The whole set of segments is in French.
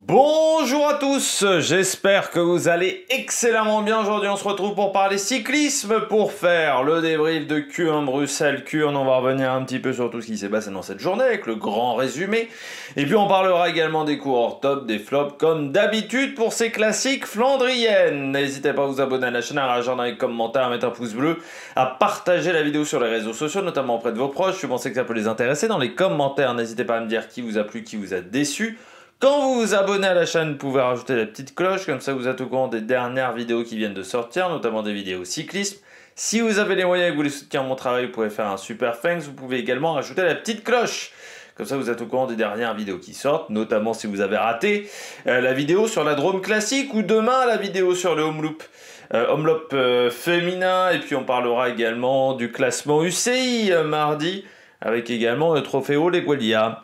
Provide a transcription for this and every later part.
Bonjour à tous, j'espère que vous allez excellemment bien. Aujourd'hui on se retrouve pour parler cyclisme, pour faire le débrief de Kuurne, Bruxelles, Kuurne. On va revenir un petit peu sur tout ce qui s'est passé dans cette journée avec le grand résumé. Et puis on parlera également des coureurs top, des flops comme d'habitude pour ces classiques flandriennes. N'hésitez pas à vous abonner à la chaîne, à réagir dans les commentaires, à mettre un pouce bleu, à partager la vidéo sur les réseaux sociaux, notamment auprès de vos proches. Si vous pensez que ça peut les intéresser, dans les commentaires, n'hésitez pas à me dire qui vous a plu, qui vous a déçu. Quand vous vous abonnez à la chaîne, vous pouvez rajouter la petite cloche, comme ça vous êtes au courant des dernières vidéos qui viennent de sortir, notamment des vidéos cyclisme. Si vous avez les moyens et que vous voulez soutenir mon travail, vous pouvez faire un super thanks, vous pouvez également rajouter la petite cloche. Comme ça vous êtes au courant des dernières vidéos qui sortent, notamment si vous avez raté la vidéo sur la Drôme classique ou demain la vidéo sur le Homeloop féminin. Et puis on parlera également du classement UCI mardi, avec également le trophée Oleguelia.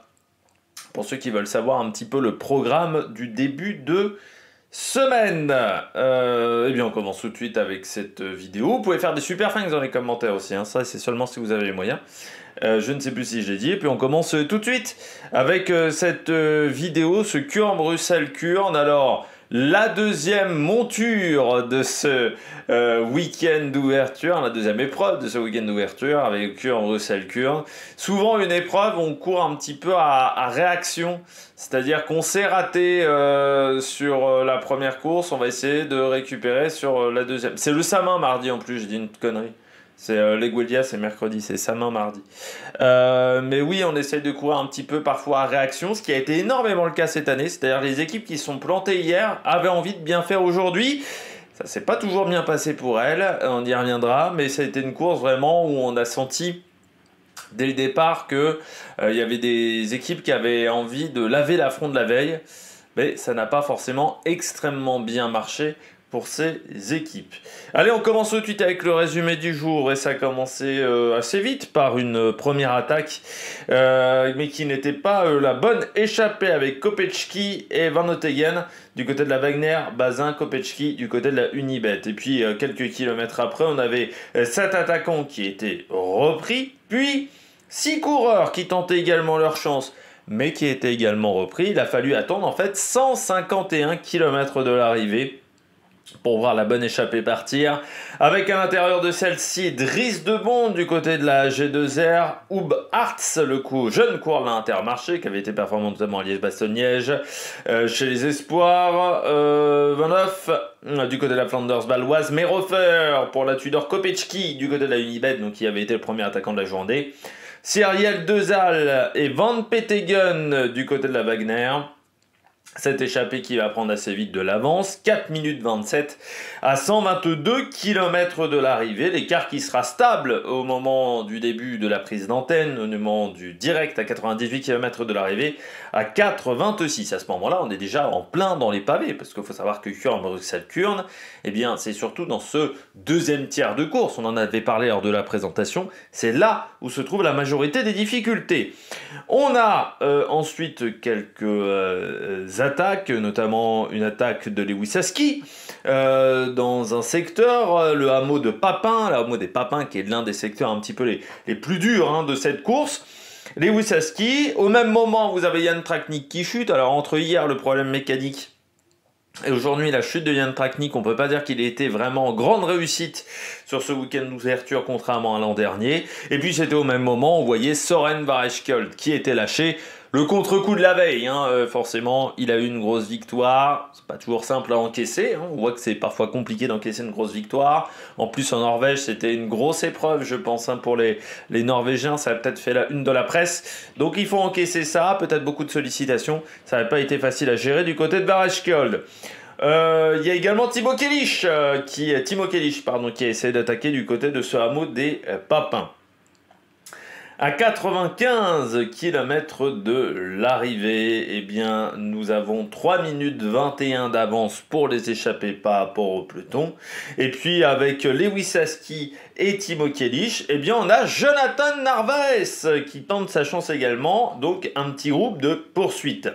Pour ceux qui veulent savoir un petit peu le programme du début de semaine. Eh bien, on commence tout de suite avec cette vidéo. Vous pouvez faire des super thanks dans les commentaires aussi. Hein. Ça, c'est seulement si vous avez les moyens. Je ne sais plus si je l'ai dit. Et puis, on commence tout de suite avec cette vidéo, ce Kuurne, Bruxelles, Kuurne. Alors, la deuxième monture de ce week-end d'ouverture, la deuxième épreuve de ce week-end d'ouverture avec Kuurne, Bruxelles, Kuurne. Souvent une épreuve, on court un petit peu à réaction, c'est-à-dire qu'on s'est raté sur la première course, on va essayer de récupérer sur la deuxième. C'est le Samin mardi en plus, je dis une connerie. C'est Oleguelia, c'est mercredi, c'est Samin mardi. Mais oui, on essaye de courir un petit peu parfois à réaction, ce qui a été énormément le cas cette année. C'est-à-dire les équipes qui sont plantées hier avaient envie de bien faire aujourd'hui. Ça s'est pas toujours bien passé pour elles, on y reviendra. Mais ça a été une course vraiment où on a senti dès le départ qu'il y avait des équipes qui avaient envie de laver l'affront de la veille. Mais ça n'a pas forcément extrêmement bien marché pour ces équipes. Allez, on commence tout de suite avec le résumé du jour et ça a commencé assez vite par une première attaque mais qui n'était pas la bonne, échappée avec Kopecky et Van Oteghen du côté de la Wagner, Bazin, Kopecky du côté de la Unibet. Et puis quelques kilomètres après, on avait 7 attaquants qui étaient repris, puis 6 coureurs qui tentaient également leur chance, mais qui étaient également repris. Il a fallu attendre en fait 151 km de l'arrivée pour voir la bonne échappée partir, avec à l'intérieur de celle-ci Dries de Bond du côté de la G2R, Oub Hartz, le jeune coureur de l'Intermarché qui avait été performant notamment à Liège-Bastogne-Liège, chez les Espoirs, Van Hoff du côté de la Flanders baloise, Merofer pour la Tudor, Kopecky du côté de la Unibet, donc qui avait été le premier attaquant de la journée, Cyriel Dezal et Van Petegem du côté de la Wagner. Cette échappée qui va prendre assez vite de l'avance, 4 minutes 27 à 122 km de l'arrivée, l'écart qui sera stable au moment du début de la prise d'antenne, au moment du direct à 98 km de l'arrivée, à 4,26. À ce moment-là, on est déjà en plein dans les pavés, parce qu'il faut savoir que Kuurne, Bruxelles, Kuurne, eh bien, c'est surtout dans ce deuxième tiers de course, on en avait parlé lors de la présentation, c'est là où se trouve la majorité des difficultés. On a ensuite quelques attaques, notamment une attaque de Lewis Husky dans un secteur, le hameau de Papin, le hameau des Papins qui est l'un des secteurs un petit peu les plus durs de cette course. Lewis Husky, au même moment vous avez Jan Tratnik qui chute. Alors entre hier le problème mécanique et aujourd'hui la chute de Jan Tratnik, on ne peut pas dire qu'il ait été vraiment en grande réussite sur ce week-end d'ouverture contrairement à l'an dernier. Et puis c'était au même moment, on voyait Søren Varechkold qui était lâché. Le contre-coup de la veille, forcément, il a eu une grosse victoire. C'est pas toujours simple à encaisser. On voit que c'est parfois compliqué d'encaisser une grosse victoire. En plus, en Norvège, c'était une grosse épreuve, je pense, pour les Norvégiens. Ça a peut-être fait la une de la presse. Donc, il faut encaisser ça. Peut-être beaucoup de sollicitations. Ça n'a pas été facile à gérer du côté de Varechkold. Il y a également Timo Källich qui a essayé d'attaquer du côté de ce hameau des Papins. À 95 km de l'arrivée, eh bien, nous avons 3 minutes 21 d'avance pour les échappés par rapport au peloton. Et puis, avec Lewis Husky et Timo Källich, eh bien, on a Jonathan Narvaez qui tente sa chance également. Donc, un petit groupe de poursuite.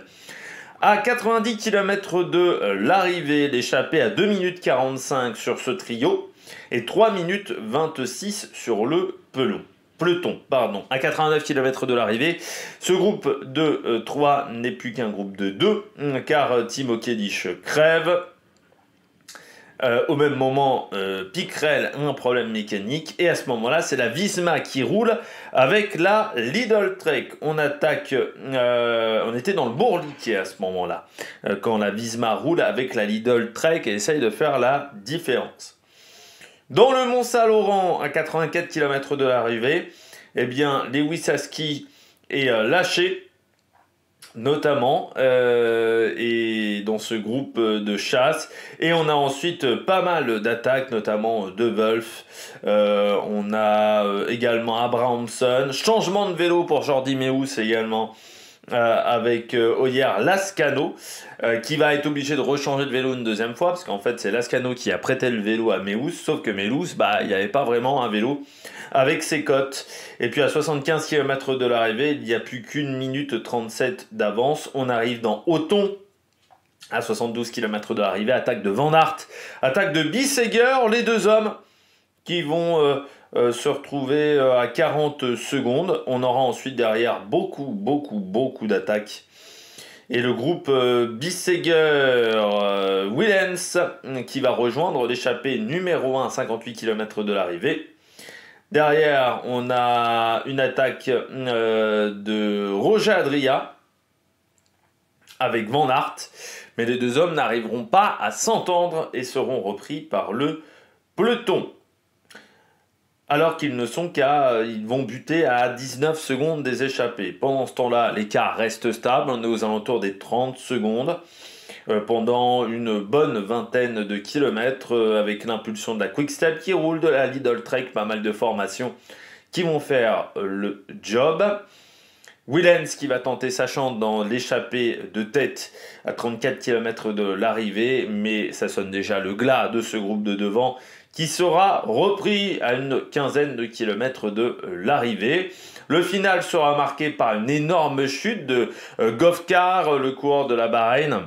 À 90 km de l'arrivée, l'échappée à 2 minutes 45 sur ce trio et 3 minutes 26 sur le peloton. peloton, pardon, à 89 km de l'arrivée. Ce groupe de 3 n'est plus qu'un groupe de 2, car Timo Kedic crève. Au même moment, Pickrell a un problème mécanique, et à ce moment-là, c'est la Visma qui roule avec la Lidl Trek. On attaque, on était dans le Bourliquet à ce moment-là, quand la Visma roule avec la Lidl Trek et essaye de faire la différence. Dans le Mont-Saint-Laurent, à 84 km de l'arrivée, eh bien, Lewis Husky est lâché, notamment, et dans ce groupe de chasse. Et on a ensuite pas mal d'attaques, notamment de Wolf. On a également Abrahamson. Changement de vélo pour Jordi Meeus également. Avec Oyer Lascano qui va être obligé de rechanger de vélo une deuxième fois parce qu'en fait c'est Lascano qui a prêté le vélo à Meeus, sauf que Meeus, il n'y avait pas vraiment un vélo avec ses côtes. Et puis à 75 km de l'arrivée, il n'y a plus qu'une minute 37 d'avance. On arrive dans Othon à 72 km de l'arrivée, attaque de Van Aert, attaque de Bissegger, les deux hommes qui vont se retrouver à 40 secondes. On aura ensuite derrière beaucoup d'attaques. Et le groupe Bissegger-Willems qui va rejoindre l'échappée numéro 1 à 58 km de l'arrivée. Derrière, on a une attaque de Roger Adria avec Van Aert. Mais les deux hommes n'arriveront pas à s'entendre et seront repris par le peloton. Alors qu'ils ne sont ils vont buter à 19 secondes des échappés. Pendant ce temps-là, l'écart reste stable, on est aux alentours des 30 secondes. Pendant une bonne vingtaine de kilomètres, avec l'impulsion de la Quick-Step qui roule, de la Lidl Trek, pas mal de formations qui vont faire le job. Willems qui va tenter sa chance dans l'échappée de tête à 34 km de l'arrivée, mais ça sonne déjà le glas de ce groupe de devant qui sera repris à une quinzaine de kilomètres de l'arrivée. Le final sera marqué par une énorme chute de Govkar, le coureur de la Bahreïn,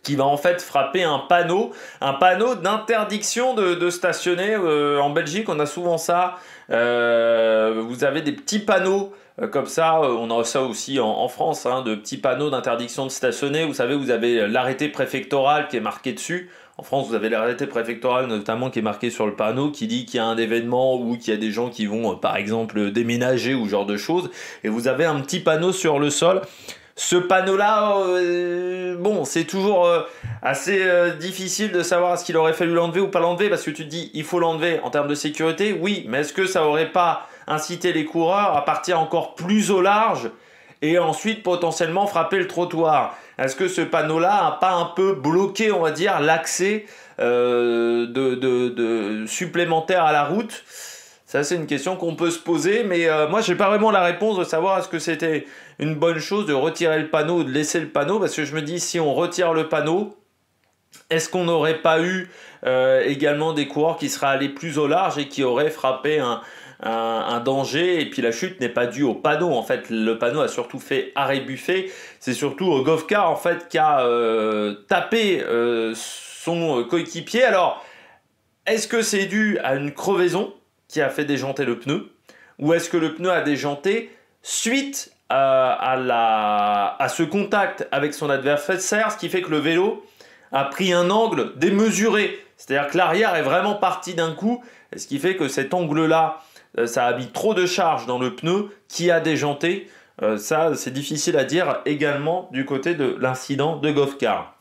qui va en fait frapper un panneau d'interdiction de stationner. En Belgique, on a souvent ça. Vous avez des petits panneaux comme ça, on a ça aussi en France, de petits panneaux d'interdiction de stationner. Vous savez, vous avez l'arrêté préfectoral qui est marqué dessus. En France, vous avez l'arrêté préfectoral notamment qui est marqué sur le panneau, qui dit qu'il y a un événement ou qu'il y a des gens qui vont, par exemple, déménager ou ce genre de choses. Et vous avez un petit panneau sur le sol. Ce panneau-là, c'est toujours assez difficile de savoir est-ce qu'il aurait fallu l'enlever ou pas l'enlever, parce que tu te dis, il faut l'enlever en termes de sécurité, oui, mais est-ce que ça aurait pas incité les coureurs à partir encore plus au large et ensuite potentiellement frapper le trottoir? Est-ce que ce panneau-là n'a pas un peu bloqué, on va dire, l'accès supplémentaire à la route? Ça, c'est une question qu'on peut se poser, mais moi, j'ai pas vraiment la réponse de savoir est-ce que c'était une bonne chose de retirer le panneau ou de laisser le panneau, parce que je me dis, si on retire le panneau, est-ce qu'on n'aurait pas eu également des coureurs qui seraient allés plus au large et qui auraient frappé un danger, et puis la chute n'est pas due au panneau. En fait, le panneau a surtout fait arrêt buffet. C'est surtout Govkar en fait qui a tapé son coéquipier. Alors, est-ce que c'est dû à une crevaison qui a fait déjanter le pneu, ou est-ce que le pneu a déjanté suite à ce contact avec son adversaire, ce qui fait que le vélo a pris un angle démesuré, c'est-à-dire que l'arrière est vraiment parti d'un coup, ce qui fait que cet angle-là, ça a mis trop de charge dans le pneu qui a déjanté. Ça, c'est difficile à dire également du côté de l'incident de Govkar.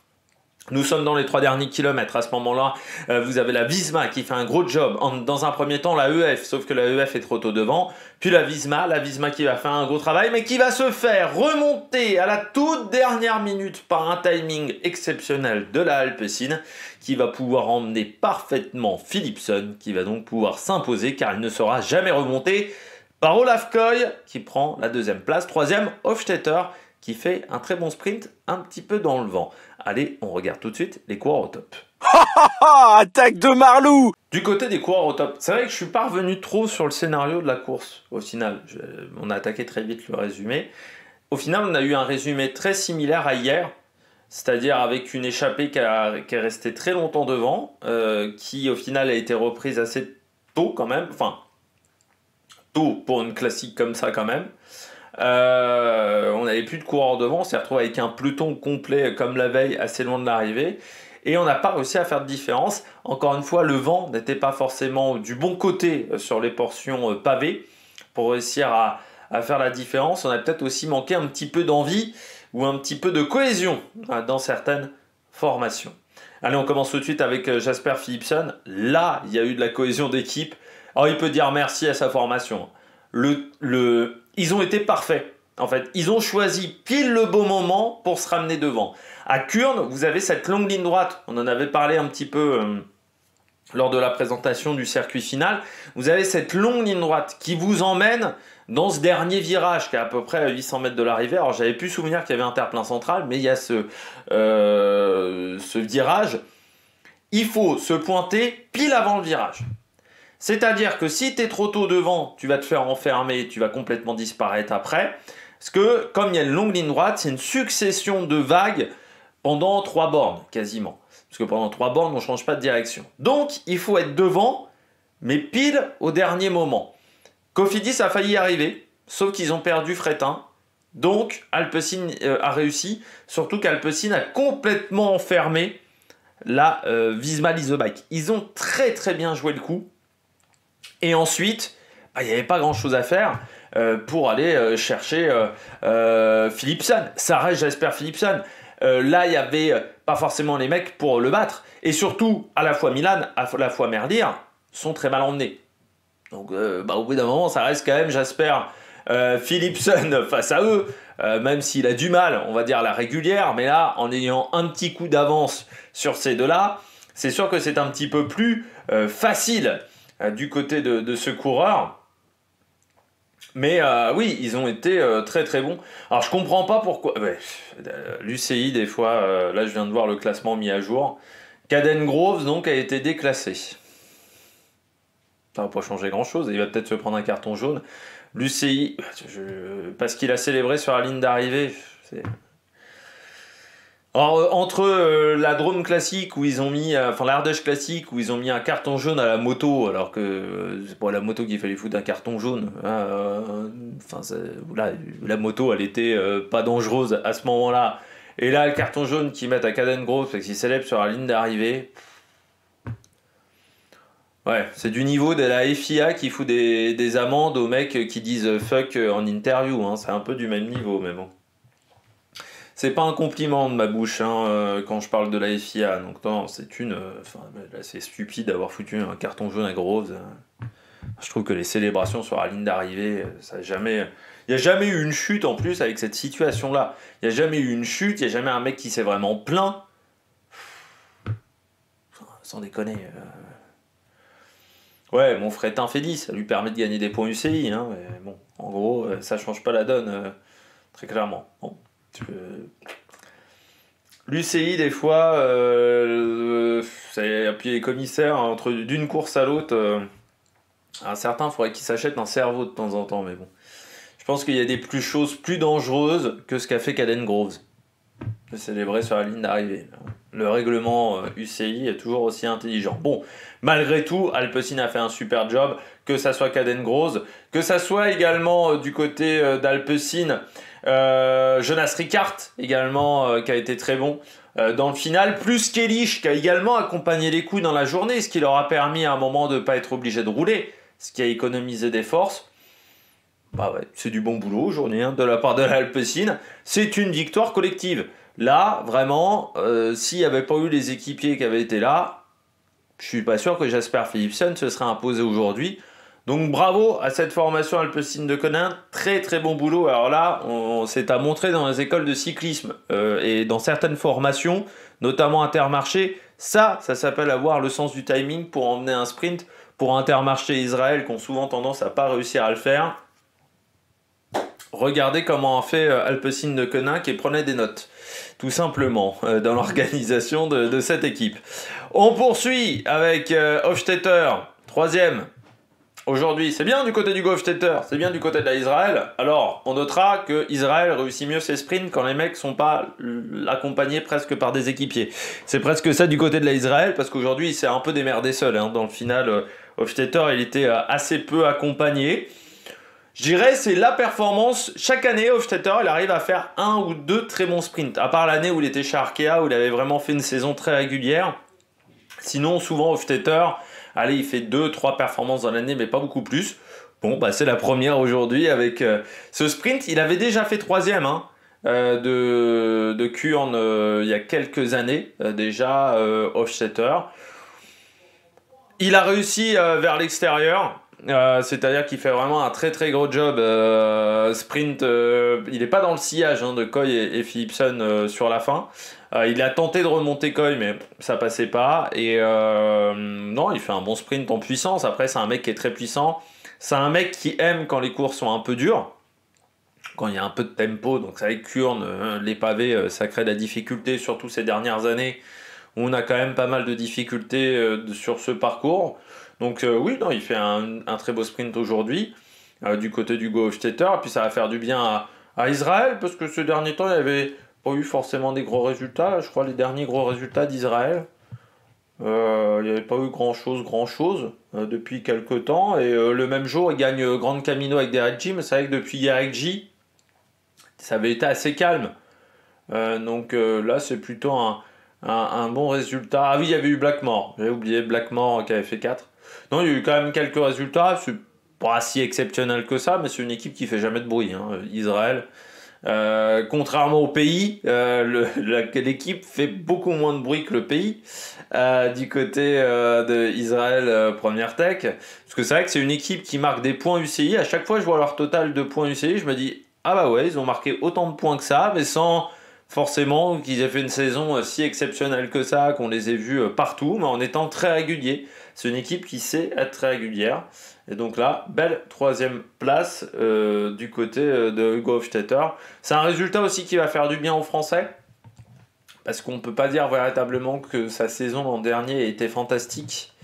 Nous sommes dans les 3 derniers kilomètres. À ce moment-là, vous avez la Visma qui fait un gros job. Dans un premier temps, la EF, sauf que la EF est trop tôt devant. Puis la Visma qui va faire un gros travail, mais qui va se faire remonter à la toute dernière minute par un timing exceptionnel de la Alpecin, qui va pouvoir emmener parfaitement Philipsen, qui va donc pouvoir s'imposer, car il ne sera jamais remonté par Olaf Koy, qui prend la deuxième place. Troisième, Hofstetter, qui fait un très bon sprint, un petit peu dans le vent. Allez, on regarde tout de suite les coureurs au top. Attaque de Marlou! Du côté des coureurs au top, c'est vrai que je suis pas revenu trop sur le scénario de la course, au final. On a attaqué très vite le résumé. Au final, on a eu un résumé très similaire à hier, c'est-à-dire avec une échappée qui est restée très longtemps devant, qui au final a été reprise assez tôt quand même, tôt pour une classique comme ça quand même. On n'avait plus de coureurs devant, on s'est retrouvé avec un peloton complet comme la veille, assez loin de l'arrivée. Et on n'a pas réussi à faire de différence. Encore une fois, le vent n'était pas forcément du bon côté sur les portions pavées pour réussir à faire la différence. On a peut-être aussi manqué un petit peu d'envie ou un petit peu de cohésion dans certaines formations. Allez, on commence tout de suite avec Jasper Philipsen. Là, il y a eu de la cohésion d'équipe. Alors, il peut dire merci à sa formation. Ils ont été parfaits. En fait, ils ont choisi pile le bon moment pour se ramener devant. À Kuurne, vous avez cette longue ligne droite. On en avait parlé un petit peu lors de la présentation du circuit final. Vous avez cette longue ligne droite qui vous emmène dans ce dernier virage qui est à peu près à 800 mètres de l'arrivée. Alors, j'avais plus souvenir qu'il y avait un terre-plein central, mais il y a ce virage. Il faut se pointer pile avant le virage. C'est-à-dire que si tu es trop tôt devant, tu vas te faire enfermer, tu vas complètement disparaître après. Parce que comme il y a une longue ligne droite, c'est une succession de vagues pendant 3 bornes quasiment. Parce que pendant 3 bornes, on ne change pas de direction. Donc, il faut être devant, mais pile au dernier moment. Cofidis a failli y arriver, sauf qu'ils ont perdu Fretin. Donc, Alpecin a réussi. Surtout qu'Alpecin a complètement enfermé la Visma Leasebike. Ils ont très très bien joué le coup. Et ensuite, il n'y avait pas grand-chose à faire pour aller chercher Philipsen. Ça reste Jasper Philipsen. Là, il n'y avait pas forcément les mecs pour le battre. Et surtout, à la fois Milan, à la fois Merlier sont très mal emmenés. Donc, au bout d'un moment, ça reste quand même Jasper Philipsen face à eux. Même s'il a du mal, on va dire, à la régulière. Mais là, en ayant un petit coup d'avance sur ces deux-là, c'est sûr que c'est un petit peu plus facile du côté de ce coureur. Mais oui, ils ont été très très bons. Alors je comprends pas pourquoi. L'UCI, des fois, là je viens de voir le classement mis à jour. Caden Groves donc a été déclassé. Ça va pas changer grand chose. Il va peut-être se prendre un carton jaune. L'UCI, parce qu'il a célébré sur la ligne d'arrivée. Alors, entre la Drôme classique où ils ont mis, l'Ardèche classique où ils ont mis un carton jaune à la moto, alors que c'est pas la moto qu'il fallait foutre un carton jaune. La moto, elle était pas dangereuse à ce moment-là. Et là, le carton jaune qu'ils mettent à Caden Groves parce qu'il célèbre sur la ligne d'arrivée. Ouais, c'est du niveau de la FIA qui fout des amendes aux mecs qui disent fuck en interview. Hein. C'est un peu du même niveau, mais bon. C'est pas un compliment de ma bouche quand je parle de la FIA. Donc non, c'est c'est stupide d'avoir foutu un carton jaune à Groves. Je trouve que les célébrations sur la ligne d'arrivée, il n'y a jamais eu une chute en plus avec cette situation-là. Il n'y a jamais eu une chute, il n'y a jamais un mec qui s'est vraiment plaint. Sans déconner. Ouais, mon Fretin fait 10, ça lui permet de gagner des points UCI. Hein, mais bon, en gros, ça change pas la donne, très clairement. Bon. L'UCI des fois c'est appuyer les commissaires entre d'une course à l'autre un certain il faudrait qu'ils s'achètent un cerveau de temps en temps, mais bon je pense qu'il y a des choses plus dangereuses que ce qu'a fait Caden Groves de célébrer sur la ligne d'arrivée. Le règlement UCI est toujours aussi intelligent. Bon, malgré tout, Alpecin a fait un super job, que ça soit Caden Groves, que ça soit également du côté d'Alpecin, Jonas Rickaert également qui a été très bon dans le final, plus Kellich qui a également accompagné les coups dans la journée, ce qui leur a permis à un moment de ne pas être obligé de rouler, ce qui a économisé des forces. C'est du bon boulot aujourd'hui de la part de l'Alpecin. C'est une victoire collective. Là, vraiment, s'il n'y avait pas eu les équipiers qui avaient été là, je suis pas sûr que Jasper Philipsen se serait imposé aujourd'hui. Donc bravo à cette formation Alpecin de Konin, très très bon boulot. Alors là, c'est à montrer dans les écoles de cyclisme et dans certaines formations, notamment Intermarché. Ça s'appelle avoir le sens du timing pour emmener un sprint. Pour Intermarché Israël, qui ont souvent tendance à pas réussir à le faire. Regardez comment a fait Alpecin de Konin qui prenait des notes, tout simplement, dans l'organisation de cette équipe. On poursuit avec Hofstetter, 3e. Aujourd'hui, c'est bien du côté du Hofstetter, c'est bien du côté de l'Israël. Alors, on notera que Israël réussit mieux ses sprints quand les mecs sont pas accompagnés presque par des équipiers. C'est presque ça du côté de l'Israël, parce qu'aujourd'hui, il s'est un peu démerdé seul. Dans le final, Hofstetter, il était assez peu accompagné. Je dirais c'est la performance. Chaque année, Hofstetter, il arrive à faire 1 ou 2 très bons sprints. À part l'année où il était chez Arkea, où il avait vraiment fait une saison très régulière. Sinon, souvent, Hofstetter, allez, il fait 2-3 performances dans l'année, mais pas beaucoup plus. Bon, bah, c'est la première aujourd'hui avec ce sprint. Il avait déjà fait 3e de Kuurne il y a quelques années, déjà, Hofstetter. Il a réussi vers l'extérieur. C'est-à-dire qu'il fait vraiment un très très gros job sprint. Il n'est pas dans le sillage de Koy et Philipsen sur la fin. Il a tenté de remonter Koy, mais ça passait pas. Et non, il fait un bon sprint en puissance. Après, c'est un mec qui est très puissant. C'est un mec qui aime quand les courses sont un peu dures, quand il y a un peu de tempo. Donc, c'est avec Kuurne, les pavés, ça crée de la difficulté, surtout ces dernières années où on a quand même pas mal de difficultés sur ce parcours. Donc oui, non, il fait un très beau sprint aujourd'hui du côté d'Hugo Hofstetter. Et puis ça va faire du bien à Israël, parce que ce dernier temps, il n'y avait pas eu forcément des gros résultats. Je crois les derniers gros résultats d'Israël, il n'y avait pas eu grand-chose depuis quelques temps. Et le même jour, il gagne Grand Camino avec Derek J. Mais c'est vrai que depuis Derek J, ça avait été assez calme. Donc là, c'est plutôt un bon résultat. Ah oui, il y avait eu Blackmore. J'avais oublié Blackmore qui avait fait 4. Non, il y a eu quand même quelques résultats. C'est pas si exceptionnel que ça, mais c'est une équipe qui fait jamais de bruit, Israël. Contrairement au pays, l'équipe fait beaucoup moins de bruit que le pays du côté d'Israël Première Tech. Parce que c'est vrai que c'est une équipe qui marque des points UCI. À chaque fois que je vois leur total de points UCI, je me dis ah bah ouais, ils ont marqué autant de points que ça, mais sans forcément qu'ils aient fait une saison si exceptionnelle que ça, qu'on les ait vus partout, mais en étant très réguliers. C'est une équipe qui sait être très régulière. Et donc là, belle 3e place du côté de Hugo Hofstetter. C'est un résultat aussi qui va faire du bien aux Français, parce qu'on ne peut pas dire véritablement que sa saison l'an dernier était fantastique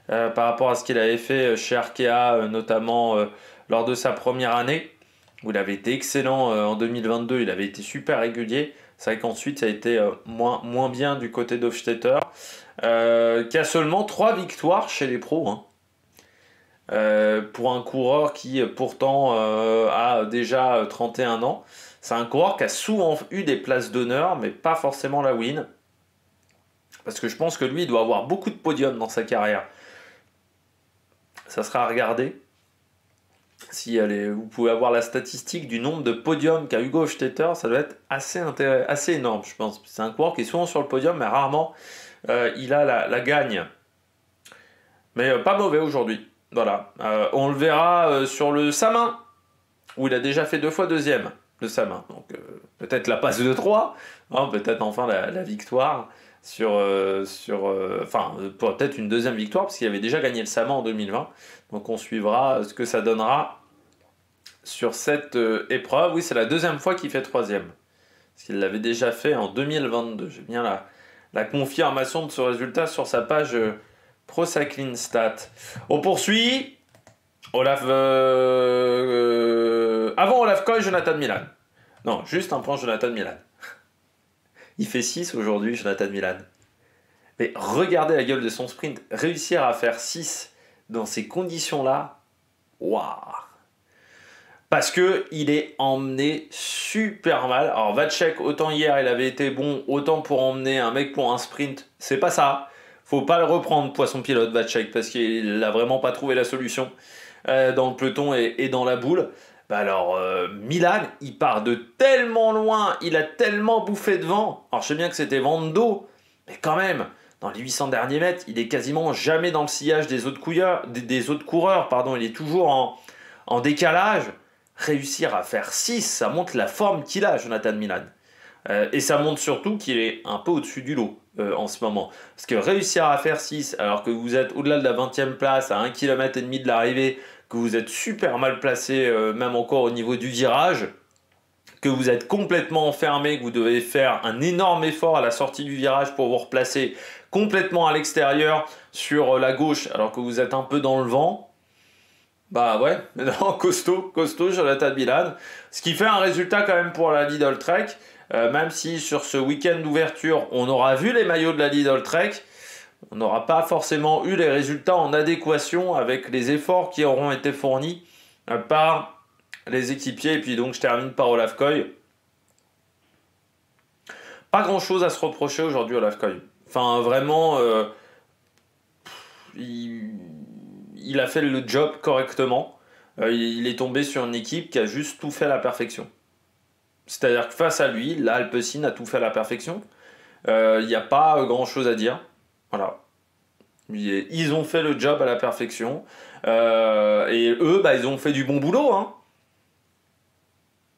par rapport à ce qu'il avait fait chez Arkea, notamment lors de sa première année, où il avait été excellent en 2022, il avait été super régulier. C'est vrai qu'ensuite ça a été moins bien du côté d'Hofstetter, qui a seulement 3 victoires chez les pros. Pour un coureur qui pourtant a déjà 31 ans. C'est un coureur qui a souvent eu des places d'honneur, mais pas forcément la win. Parce que je pense que lui, il doit avoir beaucoup de podiums dans sa carrière. Ça sera à regarder. Si vous pouvez avoir la statistique du nombre de podiums qu'a Hugo Hofstetter, ça doit être assez énorme, je pense. C'est un coureur qui est souvent sur le podium, mais rarement il a la gagne. Mais pas mauvais aujourd'hui. Voilà. On le verra sur le Samin, où il a déjà fait 2 fois 2e, le Samin. Donc peut-être la passe de 3, peut-être enfin la victoire peut-être une 2e victoire, parce qu'il avait déjà gagné le Samin en 2020. Donc on suivra ce que ça donnera sur cette épreuve. Oui, c'est la 2e fois qu'il fait 3e. Parce qu'il l'avait déjà fait en 2022. J'ai bien la confirmation de ce résultat sur sa page Pro Cycling Stat. On poursuit. Avant Olaf Koy, Jonathan Milan. Non, juste un point Jonathan Milan. Il fait 6 aujourd'hui, Jonathan Milan. Mais regardez la gueule de son sprint. Réussir à faire 6 dans ces conditions-là, waouh! Parce qu'il est emmené super mal. Alors Vacek, autant hier il avait été bon, autant pour emmener un mec pour un sprint, c'est pas ça. Faut pas le reprendre, poisson pilote Vacek, parce qu'il n'a vraiment pas trouvé la solution dans le peloton et dans la boule. Alors Milan, il part de tellement loin, il a tellement bouffé de vent. Alors je sais bien que c'était vent de dos, mais quand même, dans les 800 derniers mètres, il est quasiment jamais dans le sillage des autres coureurs. Il est toujours en décalage. Réussir à faire 6, ça montre la forme qu'il a, Jonathan Milan. Et ça montre surtout qu'il est un peu au-dessus du lot en ce moment. Parce que réussir à faire 6, alors que vous êtes au-delà de la 20e place, à 1,5 km de l'arrivée, que vous êtes super mal placé, même encore au niveau du virage, que vous êtes complètement enfermé, que vous devez faire un énorme effort à la sortie du virage pour vous replacer complètement à l'extérieur sur la gauche, alors que vous êtes un peu dans le vent. Bah ouais, non, costaud Jonathan Milan. Ce qui fait un résultat quand même pour la Lidl Trek, même si sur ce week-end d'ouverture, on aura vu les maillots de la Lidl Trek, on n'aura pas forcément eu les résultats en adéquation avec les efforts qui auront été fournis par les équipiers, et puis donc je termine par Olaf Koy. Pas grand chose à se reprocher aujourd'hui, Olaf Koy. Enfin, vraiment, il a fait le job correctement. Il est tombé sur une équipe qui a juste tout fait à la perfection. C'est-à-dire que face à lui, l'Alpecin a tout fait à la perfection. Il n'y a pas grand chose à dire. Voilà. Ils ont fait le job à la perfection. Et eux, ils ont fait du bon boulot. Hein.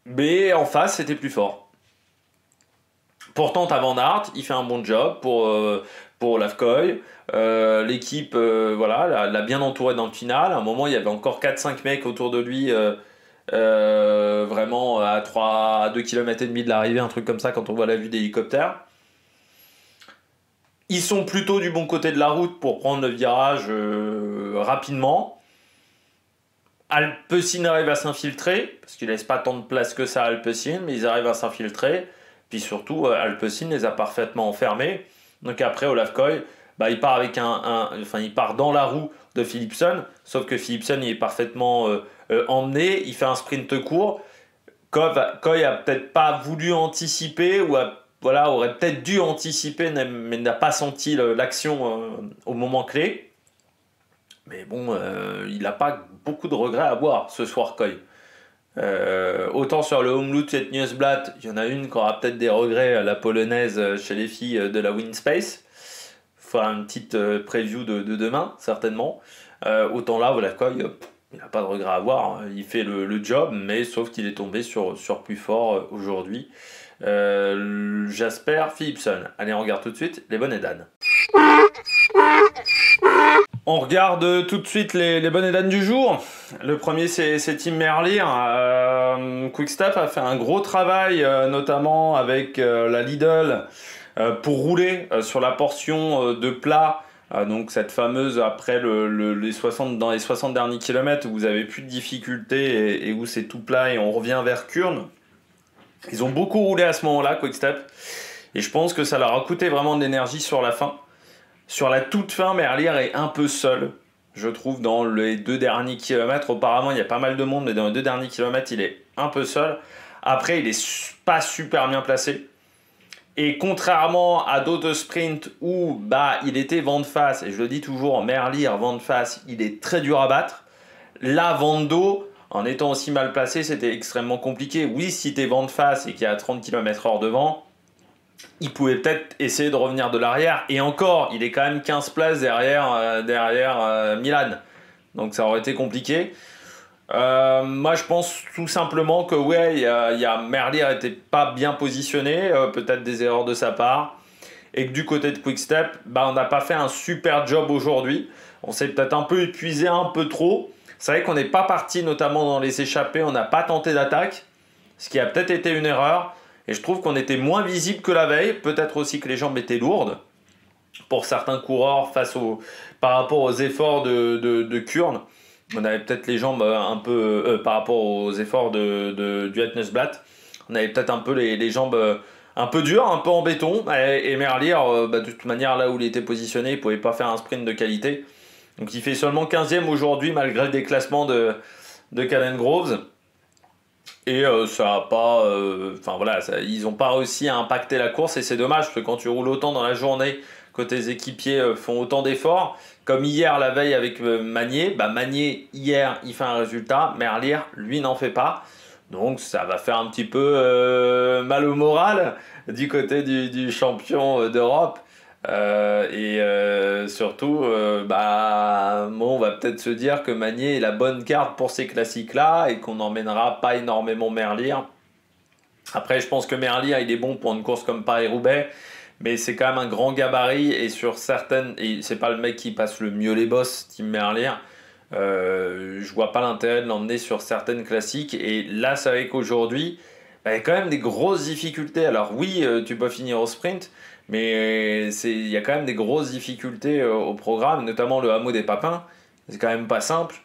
Mais en face, c'était plus fort. Pourtant, t'as Van Aert, il fait un bon job pour Olaf Koy. L'équipe l'a bien entouré dans le final. À un moment, il y avait encore 4-5 mecs autour de lui, vraiment à 2 km et demi de l'arrivée, un truc comme ça, quand on voit la vue d'hélicoptère. Ils sont plutôt du bon côté de la route pour prendre le virage rapidement. Alpecin arrive à s'infiltrer, parce qu'ils laissent pas tant de place que ça à Alpecin, mais ils arrivent à s'infiltrer. Puis surtout, Alpecin les a parfaitement enfermés. Donc après, Olaf Koy, il part avec il part dans la roue de Philipsen, sauf que Philipsen il est parfaitement emmené. Il fait un sprint court. Koy a peut-être pas voulu anticiper ou aurait peut-être dû anticiper, mais n'a pas senti l'action au moment clé. Mais bon, il n'a pas beaucoup de regrets à avoir ce soir, Koy. Autant sur le Omloop Newsblatt, il y en a une qui aura peut-être des regrets, la polonaise chez les filles de la Winspace. Il faudra une petite preview de demain, certainement. Autant là, voilà, Koy, il n'a pas de regrets à avoir. Il fait le job, mais sauf qu'il est tombé sur plus fort aujourd'hui. Jasper Philipsen. Allez, on regarde tout de suite les bonnets d'âne. On regarde tout de suite les bonnets d'âne du jour. Le premier, c'est Tim Merlier. Quick-Step a fait un gros travail, notamment avec la Lidl, pour rouler sur la portion de plat. Donc cette fameuse, après dans les 60 derniers kilomètres, où vous avez plus de difficultés et où c'est tout plat et on revient vers Kurn. Ils ont beaucoup roulé à ce moment-là, Quick-Step. Et je pense que ça leur a coûté vraiment de l'énergie sur la fin. Sur la toute fin, Merlier est un peu seul, je trouve, dans les 2 derniers kilomètres. Auparavant, il y a pas mal de monde, mais dans les 2 derniers kilomètres, il est un peu seul. Après, il est pas super bien placé. Et contrairement à d'autres sprints où il était vent de face, et je le dis toujours, Merlier, vent de face, il est très dur à battre. Là, vent de dos, en étant aussi mal placé, c'était extrêmement compliqué. Oui, si tu es vent de face et qu'il y a 30 km/h devant, il pouvait peut-être essayer de revenir de l'arrière. Et encore, il est quand même 15 places derrière Milan. Donc ça aurait été compliqué. Moi, je pense tout simplement que Merlier n'était pas bien positionné. Peut-être des erreurs de sa part. Et que du côté de Quick-Step, on n'a pas fait un super job aujourd'hui. On s'est peut-être un peu épuisé un peu trop. C'est vrai qu'on n'est pas parti, notamment dans les échappées. On n'a pas tenté d'attaque. Ce qui a peut-être été une erreur. Et je trouve qu'on était moins visible que la veille. Peut-être aussi que les jambes étaient lourdes pour certains coureurs par rapport aux efforts de Kurn. On avait peut-être les jambes un peu par rapport aux efforts du Etnesblatt. On avait peut-être un peu les jambes un peu dures, un peu en béton. Et Merlier, de toute manière, là où il était positionné, il ne pouvait pas faire un sprint de qualité. Donc il fait seulement 15e aujourd'hui malgré le déclassement de Caden Groves. Et ça n'a pas. Ils n'ont pas réussi à impacter la course et c'est dommage parce que quand tu roules autant dans la journée, que tes équipiers font autant d'efforts, comme hier la veille avec Magnier, Magnier hier il fait un résultat, Merlier lui n'en fait pas. Donc ça va faire un petit peu mal au moral du côté du champion d'Europe. Surtout, on va peut-être se dire que Magnier est la bonne carte pour ces classiques-là et qu'on n'emmènera pas énormément Merlier. Après, je pense que Merlier, il est bon pour une course comme Paris-Roubaix, mais c'est quand même un grand gabarit et sur certaines, et c'est pas le mec qui passe le mieux les bosses, Tim Merlier. Je vois pas l'intérêt de l'emmener sur certaines classiques et là, c'est vrai qu'aujourd'hui, il y a quand même des grosses difficultés. Alors oui, tu peux finir au sprint, mais il y a quand même des grosses difficultés au programme, notamment le hameau des Papins. C'est quand même pas simple.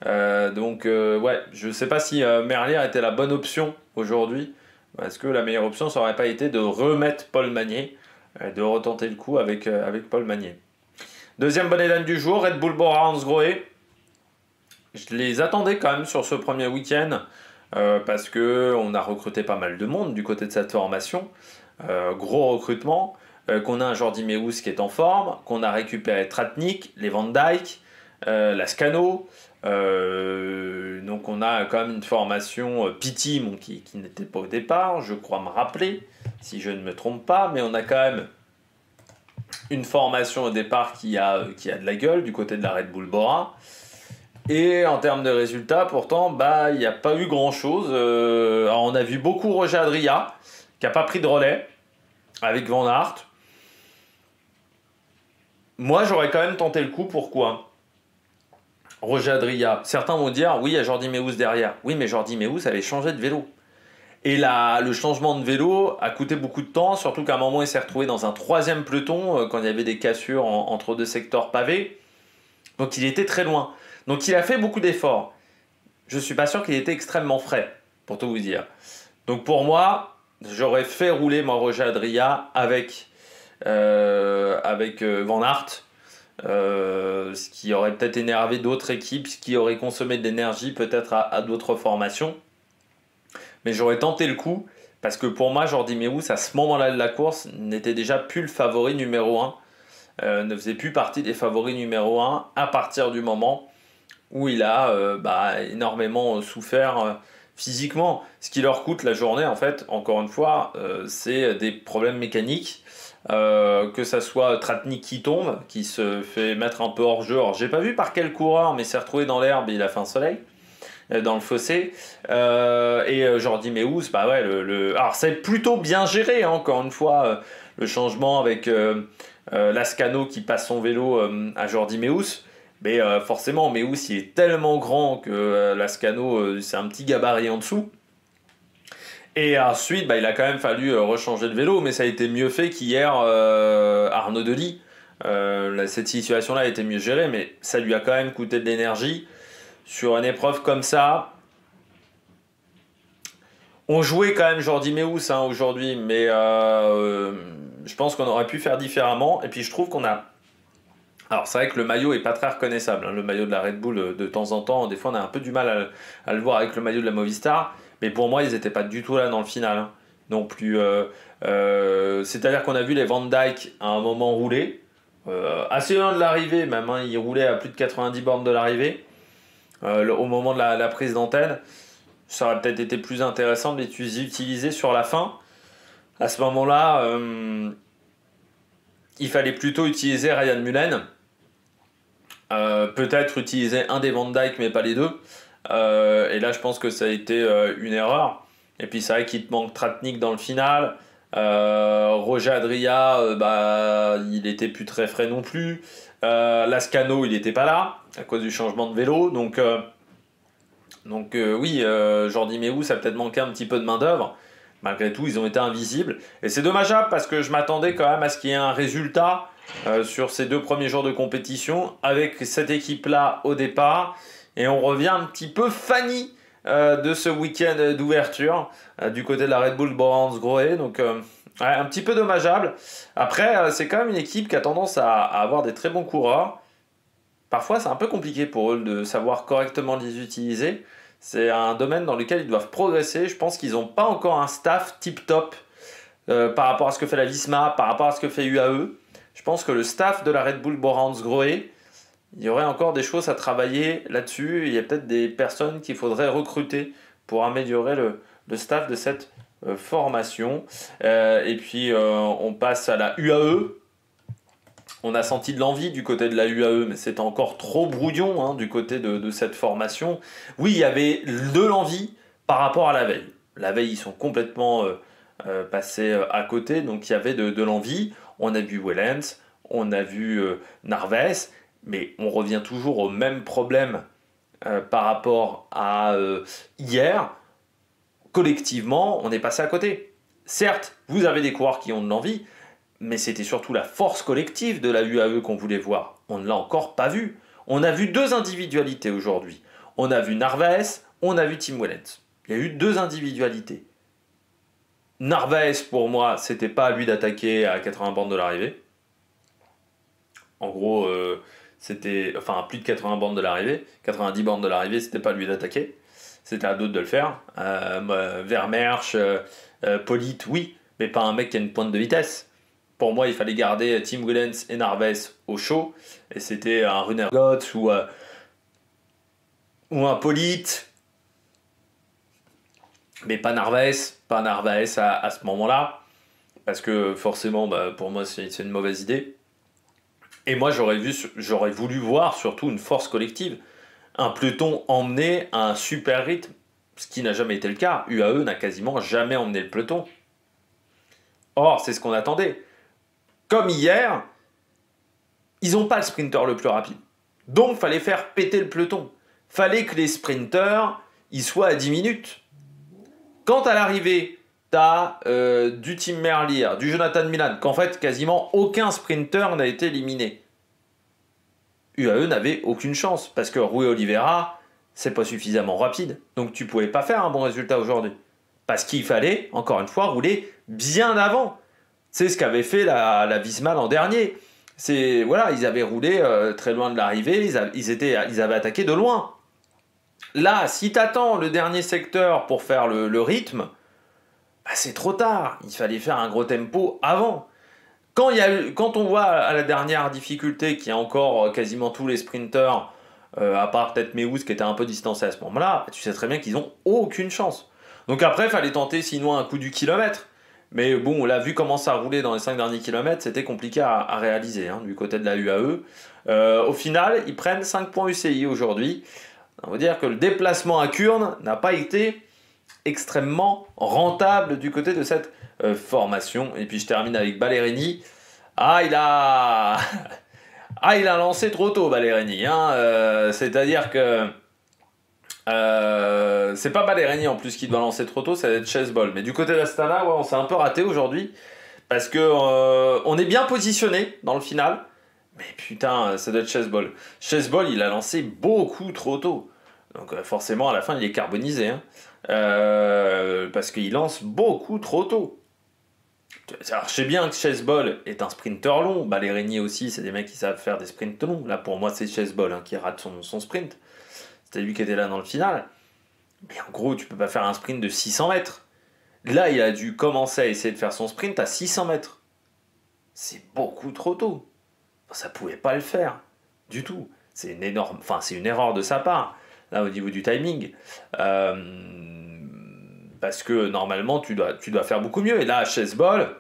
Je sais pas si Merlier était la bonne option aujourd'hui. Parce que la meilleure option, ça aurait pas été de remettre Paul Magnier, de retenter le coup avec Paul Magnier. Deuxième bonnet d'âne du jour, Red Bull Bora Hansgrohe. Je les attendais quand même sur ce premier week-end. parce qu'on a recruté pas mal de monde du côté de cette formation. Gros recrutement. Qu'on a un Jordi Meus qui est en forme, qu'on a récupéré Tratnik, les Van Dijk, Lascano. Donc on a quand même une formation Pitti qui n'était pas au départ, je crois me rappeler, si je ne me trompe pas, mais on a quand même une formation au départ qui a de la gueule du côté de la Red Bull Bora. Et en termes de résultats, pourtant, il n'y a pas eu grand-chose. Alors on a vu beaucoup Roger Adria, qui n'a pas pris de relais, avec Van Aert. Moi, j'aurais quand même tenté le coup. Pourquoi ? Roger Adria. Certains vont dire, oui, il y a Jordi Meus derrière. Oui, mais Jordi Meus avait changé de vélo. Et là, le changement de vélo a coûté beaucoup de temps, surtout qu'à un moment, il s'est retrouvé dans un 3e peloton, quand il y avait des cassures entre 2 secteurs pavés. Donc, il était très loin. Donc, il a fait beaucoup d'efforts. Je ne suis pas sûr qu'il était extrêmement frais, pour tout vous dire. Donc, pour moi, j'aurais fait rouler Roger Adria avec Van Aert, ce qui aurait peut-être énervé d'autres équipes, ce qui aurait consommé de l'énergie peut-être à d'autres formations. Mais j'aurais tenté le coup, parce que pour moi, Jordi Meus, à ce moment-là de la course, n'était déjà plus le favori numéro 1, ne faisait plus partie des favoris numéro 1 à partir du moment où il a énormément souffert physiquement. Ce qui leur coûte la journée, en fait, encore une fois, c'est des problèmes mécaniques. Que ça soit Tratnik qui tombe, qui se fait mettre un peu hors jeu. Alors, j'ai pas vu par quel coureur, mais s'est retrouvé dans l'herbe et il a fait un soleil dans le fossé. Et Jordi Meus, alors c'est plutôt bien géré, hein, encore une fois, le changement avec Lascano qui passe son vélo à Jordi Meus. Mais forcément, Meus il est tellement grand que Lascano c'est un petit gabarit en dessous. Et ensuite, il a quand même fallu rechanger de vélo, mais ça a été mieux fait qu'hier Arnaud Delis. Cette situation-là a été mieux gérée, mais ça lui a quand même coûté de l'énergie. Sur une épreuve comme ça, on jouait quand même Jordi Meus aujourd'hui, mais je pense qu'on aurait pu faire différemment. Et puis je trouve qu'on a... Alors c'est vrai que le maillot est pas très reconnaissable, hein, le maillot de la Red Bull de temps en temps. Des fois on a un peu du mal à le voir avec le maillot de la Movistar. Mais pour moi, ils n'étaient pas du tout là dans le final, hein, non plus. C'est-à-dire qu'on a vu les Van Dijk à un moment rouler, assez loin de l'arrivée même, hein, ils roulaient à plus de 90 bornes de l'arrivée, au moment de la prise d'antenne. Ça aurait peut-être été plus intéressant de les utiliser sur la fin. À ce moment-là, il fallait plutôt utiliser Ryan Mullen, peut-être utiliser un des Van Dijk, mais pas les deux. Et là je pense que ça a été une erreur. Et puis c'est vrai qu'il te manque Tratnik dans le final. Roger Adria, il était plus très frais non plus. Lascano, il n'était pas là à cause du changement de vélo. Donc oui, Jordi Meus a peut-être manqué un petit peu de main d'œuvre. Malgré tout, ils ont été invisibles. Et c'est dommageable parce que je m'attendais quand même à ce qu'il y ait un résultat sur ces 2 premiers jours de compétition avec cette équipe-là au départ. Et on revient un petit peu fanny de ce week-end d'ouverture du côté de la Red Bull Bora-Hansgrohe. Donc un petit peu dommageable. Après, c'est quand même une équipe qui a tendance à avoir des très bons coureurs. Parfois, c'est un peu compliqué pour eux de savoir correctement les utiliser. C'est un domaine dans lequel ils doivent progresser. Je pense qu'ils n'ont pas encore un staff tip-top par rapport à ce que fait la Visma, par rapport à ce que fait UAE. Je pense que le staff de la Red Bull Bora-Hansgrohe, il y aurait encore des choses à travailler là-dessus. Il y a peut-être des personnes qu'il faudrait recruter pour améliorer le staff de cette formation. Et puis, on passe à la UAE. On a senti de l'envie du côté de la UAE, mais c'était encore trop brouillon du côté de cette formation. Oui, il y avait de l'envie par rapport à la veille. La veille, ils sont complètement passés à côté, donc il y avait de l'envie. On a vu Wellens, on a vu Narvaez, mais on revient toujours au même problème par rapport à hier. Collectivement, on est passé à côté. Certes, vous avez des coureurs qui ont de l'envie, mais c'était surtout la force collective de la UAE qu'on voulait voir. On ne l'a encore pas vu. On a vu 2 individualités aujourd'hui. On a vu Narvaez, on a vu Tim Wellens. Il y a eu 2 individualités. Narvaez, pour moi, c'était pas à lui d'attaquer à 80 bornes de l'arrivée. En gros, c'était... Enfin, à plus de 80 bornes de l'arrivée. 90 bornes de l'arrivée, c'était pas à lui d'attaquer. C'était à d'autres de le faire. Vermeersch, Polit, oui, mais pas un mec qui a une pointe de vitesse. Pour moi, il fallait garder Tim Willems et Narvaez au chaud. Et c'était un Runergot ou un Polit. Mais pas Narvaez à ce moment-là. Parce que forcément, pour moi, c'est une mauvaise idée. Et moi, j'aurais voulu voir surtout une force collective. Un peloton emmené à un super rythme. Ce qui n'a jamais été le cas. UAE n'a quasiment jamais emmené le peloton. Or, c'est ce qu'on attendait. Comme hier, ils n'ont pas le sprinter le plus rapide. Donc, il fallait faire péter le peloton. Fallait que les sprinters, ils soient à 10 minutes. Quand à l'arrivée, tu as du Tim Merlier, du Jonathan Milan, qu'en fait, quasiment aucun sprinter n'a été éliminé. UAE n'avait aucune chance, parce que Rui Oliveira, c'est pas suffisamment rapide. Donc, tu pouvais pas faire un bon résultat aujourd'hui. Parce qu'il fallait, encore une fois, rouler bien avant. C'est ce qu'avait fait la Visma l'an dernier. Voilà, ils avaient roulé très loin de l'arrivée, ils avaient attaqué de loin. Là, si tu attends le dernier secteur pour faire le rythme, c'est trop tard. Il fallait faire un gros tempo avant. Quand on voit à la dernière difficulté qu'il y a encore quasiment tous les sprinters, à part peut-être Meus qui était un peu distancé à ce moment-là, tu sais très bien qu'ils n'ont aucune chance. Donc après, il fallait tenter sinon un coup du kilomètre. Mais bon, on l'a vu comment ça roulait dans les 5 derniers kilomètres, c'était compliqué à réaliser du côté de la UAE. Au final, ils prennent 5 points UCI aujourd'hui. On va dire que le déplacement à Kuurne n'a pas été extrêmement rentable du côté de cette formation. Et puis je termine avec Ballerini. Il a lancé trop tôt, Ballerini. C'est-à-dire que c'est pas Ballerini en plus qui doit lancer trop tôt, ça va être Chessball. Mais du côté d'Astana, on s'est un peu raté aujourd'hui parce que on est bien positionné dans le final. Mais putain, ça doit être Chessball. Chessball, il a lancé beaucoup trop tôt. Donc forcément, à la fin, il est carbonisé. Parce qu'il lance beaucoup trop tôt. Alors, je sais bien que Chessball est un sprinter long. Ballerini aussi, c'est des mecs qui savent faire des sprints longs. Là, pour moi, c'est Chessball qui rate son sprint. C'était lui qui était là dans le final. Mais en gros, tu peux pas faire un sprint de 600 mètres. Là, il a dû commencer à essayer de faire son sprint à 600 mètres. C'est beaucoup trop tôt. Ça pouvait pas le faire. Du tout. C'est une erreur de sa part. Là, au niveau du timing. Parce que normalement, tu dois faire beaucoup mieux. Et là, Chessball,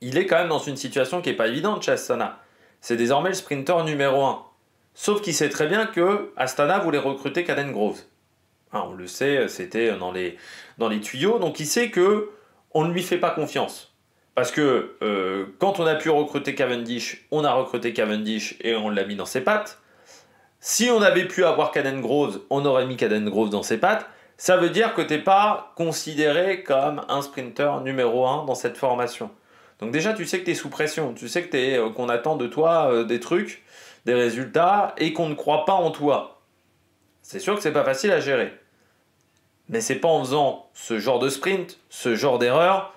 il est quand même dans une situation qui n'est pas évidente chez Astana. C'est désormais le sprinter numéro 1. Sauf qu'il sait très bien que Astana voulait recruter Caden Groves. On le sait, c'était dans les tuyaux. Donc il sait qu'on ne lui fait pas confiance. Parce que quand on a pu recruter Cavendish, on a recruté Cavendish et on l'a mis dans ses pattes. Si on avait pu avoir Caden Groves, on aurait mis Caden Groves dans ses pattes. Ça veut dire que tu n'es pas considéré comme un sprinter numéro 1 dans cette formation. Donc déjà, tu sais que tu es sous pression. Tu sais qu'on attend de toi des trucs, des résultats, et qu'on ne croit pas en toi. C'est sûr que c'est pas facile à gérer. Mais c'est pas en faisant ce genre de sprint, ce genre d'erreur,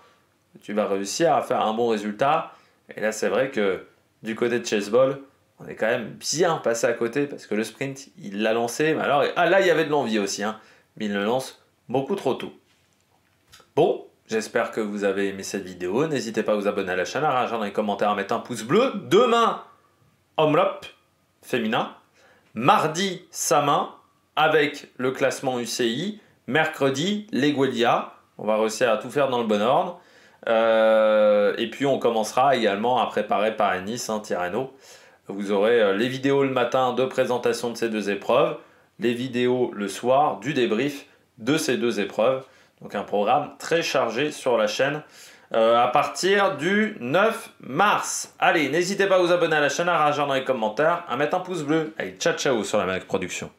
que tu vas réussir à faire un bon résultat. Et là, c'est vrai que du côté de Chessball, on est quand même bien passé à côté, parce que le sprint, il l'a lancé. Mais alors, là, il y avait de l'envie aussi, mais il le lance beaucoup trop tôt. Bon, j'espère que vous avez aimé cette vidéo. N'hésitez pas à vous abonner à la chaîne, à réagir dans les commentaires, à mettre un pouce bleu. Demain, Omloop féminin. Mardi, Samin, avec le classement UCI. Mercredi, l'Eguelia. On va réussir à tout faire dans le bon ordre. Et puis, on commencera également à préparer Paris-Nice, Tirreno. Vous aurez les vidéos le matin de présentation de ces deux épreuves. Les vidéos le soir du débrief de ces deux épreuves. Donc un programme très chargé sur la chaîne à partir du 9 mars. Allez, n'hésitez pas à vous abonner à la chaîne, à réagir dans les commentaires, à mettre un pouce bleu. Allez, ciao ciao sur la Mac Production.